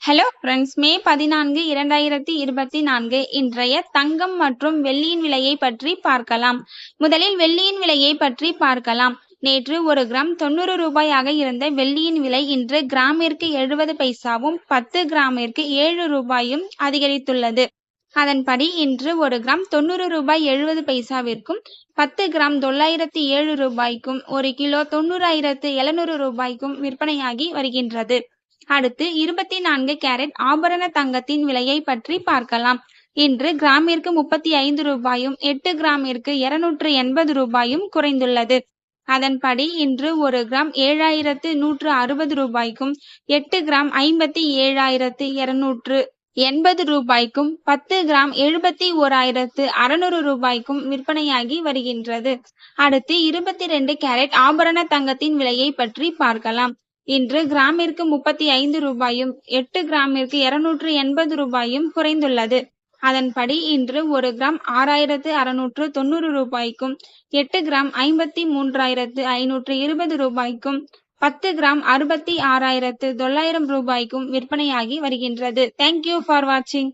Hello friends, மே 14, 2024 இன்றைய தங்கம் மற்றும் வெள்ளியின் விலையை பற்றி பார்க்கலாம். முதலில் வெள்ளியின் விலையை பற்றி பார்க்கலாம். நேற்று 1 கிராம் 90 ரூபாயாக இருந்த வெள்ளியின் விலை இன்று கிராமிற்கு 70 பைசாவும் 10 கிராமிற்கு 7 ரூபாயும் அதிகரித்துள்ளது. அதன்படி இன்று 1 கிராம் 90 ரூபாய் 70 பைசாவிற்கும் 10 கிராம் 907 ரூபாய்க்கும் 1 கிலோ 90,700 ரூபாய்க்கும் விற்பனையாகி வருகின்றது. அடுத்து 24 கேரட் ஆபரண தங்கத்தின் விலையை பற்றி பார்க்கலாம். இன்று கிராமிற்கு 35 ரூபாயும் 8 கிராமிற்கு 280 ரூபாயும் குறைந்துள்ளது. அதன்படி இன்று 1 கிராம் 7,160 ரூபாய்க்கும் 8 கிராம் 57,280 ரூபாய்க்கும் 10 கிராம் 71,600 ரூபாய்க்கும் விற்பனையாகி வருகின்றது. அடுத்து 22 கேரட் ஆபரண தங்கத்தின் விலையை பற்றி பார்க்கலாம். இன்று கிராமிற்கு 35 ரூபாயும் 8 கிராமிற்கு 280 ரூபாயும் குறைந்துள்ளது. அதன்படி இன்று 1 கிராம் 6,690 ரூபாய்க்கும் 8 கிராம் 53,520 ரூபாய்க்கும் 10 கிராம் 66,900 ரூபாய்க்கும் விற்பனையாகி வருகின்றது. தேங்க்யூ ஃபார் வாட்சிங்.